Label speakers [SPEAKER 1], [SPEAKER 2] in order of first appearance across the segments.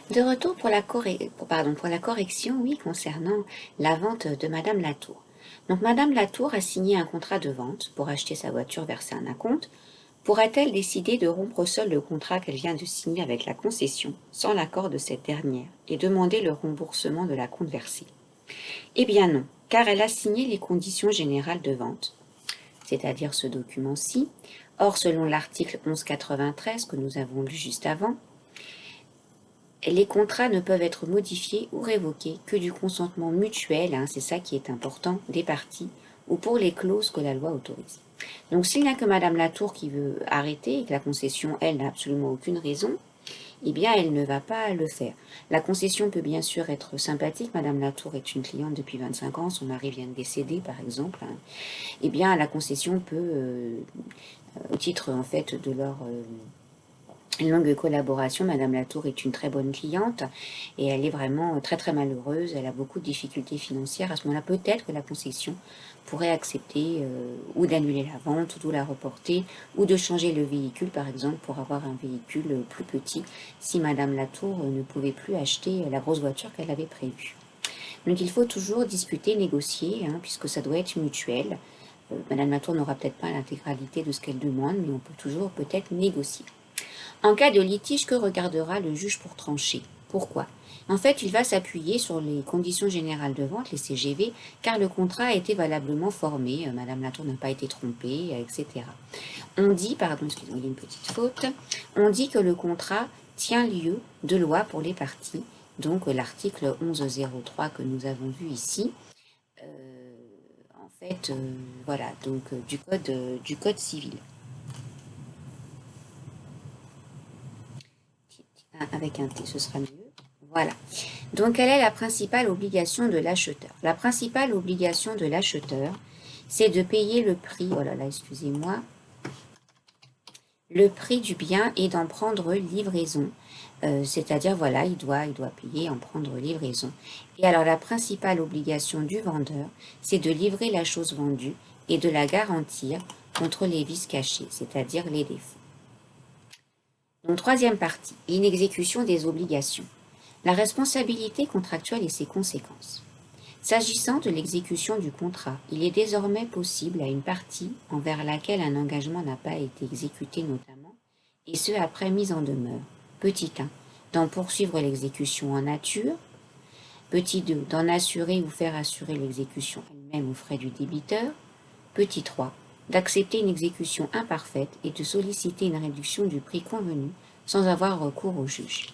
[SPEAKER 1] De retour pour la correction, oui, concernant la vente de Madame Latour. Donc Madame Latour a signé un contrat de vente pour acheter sa voiture versée un acompte. Pourra-t-elle décider de rompre seule le contrat qu'elle vient de signer avec la concession, sans l'accord de cette dernière, et demander le remboursement de l'acompte versé? Eh bien non, car elle a signé les conditions générales de vente, c'est-à-dire ce document-ci. Or, selon l'article 1193 que nous avons lu juste avant, les contrats ne peuvent être modifiés ou révoqués que du consentement mutuel, c'est ça qui est important, des parties, ou pour les clauses que la loi autorise. Donc s'il n'y a que Madame Latour qui veut arrêter et que la concession, elle, n'a absolument aucune raison, eh bien elle ne va pas le faire. La concession peut bien sûr être sympathique, Madame Latour est une cliente depuis 25 ans, son mari vient de décéder par exemple, eh bien la concession peut, au titre en fait de leur une longue collaboration. Madame Latour est une très bonne cliente et elle est vraiment très très malheureuse. Elle a beaucoup de difficultés financières. À ce moment-là, peut-être que la concession pourrait accepter ou d'annuler la vente, ou de la reporter, ou de changer le véhicule, par exemple, pour avoir un véhicule plus petit, si Madame Latour ne pouvait plus acheter la grosse voiture qu'elle avait prévue. Donc il faut toujours discuter, négocier, puisque ça doit être mutuel. Madame Latour n'aura peut-être pas l'intégralité de ce qu'elle demande, mais on peut toujours peut-être négocier. En cas de litige, que regardera le juge pour trancher? Pourquoi? En fait, il va s'appuyer sur les conditions générales de vente, les CGV, car le contrat a été valablement formé, Madame Latour n'a pas été trompée, etc. On dit, pardon, excusez-moi, il y a une petite faute, on dit que le contrat tient lieu de loi pour les parties, donc l'article 1103 que nous avons vu ici, en fait, voilà, donc du code civil. Avec un T, ce sera mieux. Voilà. Donc, quelle est la principale obligation de l'acheteur? La principale obligation de l'acheteur, c'est de payer le prix, oh là là, excusez-moi, le prix du bien et d'en prendre livraison. C'est-à-dire, voilà, il doit payer, en prendre livraison. Et alors, la principale obligation du vendeur, c'est de livrer la chose vendue et de la garantir contre les vices cachés, c'est-à-dire les défauts. Donc, troisième partie, l'inexécution des obligations. La responsabilité contractuelle et ses conséquences. S'agissant de l'exécution du contrat, il est désormais possible à une partie envers laquelle un engagement n'a pas été exécuté notamment, et ce après mise en demeure, petit 1, d'en poursuivre l'exécution en nature, petit 2, d'en assurer ou faire assurer l'exécution elle-même aux frais du débiteur, petit 3, d'accepter une exécution imparfaite et de solliciter une réduction du prix convenu sans avoir recours au juge.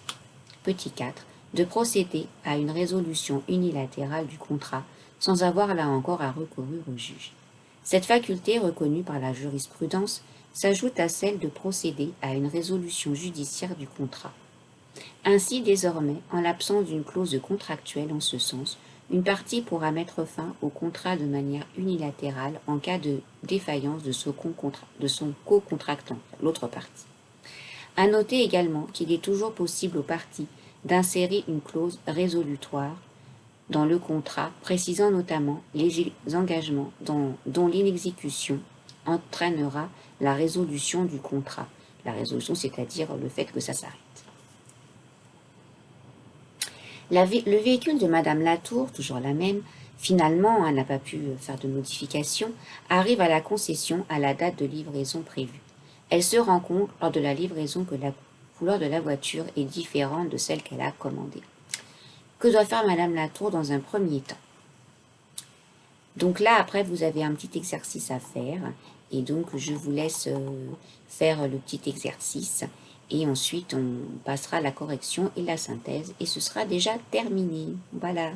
[SPEAKER 1] Petit 4, de procéder à une résolution unilatérale du contrat sans avoir là encore à recourir au juge. Cette faculté reconnue par la jurisprudence s'ajoute à celle de procéder à une résolution judiciaire du contrat. Ainsi, désormais, en l'absence d'une clause contractuelle en ce sens, une partie pourra mettre fin au contrat de manière unilatérale en cas de défaillance de son co-contractant, l'autre partie. À noter également qu'il est toujours possible aux parties d'insérer une clause résolutoire dans le contrat, précisant notamment les engagements dont l'inexécution entraînera la résolution du contrat. La résolution, c'est-à-dire le fait que ça s'arrête. Le véhicule de Madame Latour, toujours la même, finalement, n'a pas pu faire de modification, arrive à la concession à la date de livraison prévue. Elle se rend compte lors de la livraison que la couleur de la voiture est différente de celle qu'elle a commandée. Que doit faire Madame Latour dans un premier temps? Donc là, après, vous avez un petit exercice à faire. Et donc, je vous laisse faire le petit exercice. Et ensuite, on passera à la correction et la synthèse. Et ce sera déjà terminé. Voilà.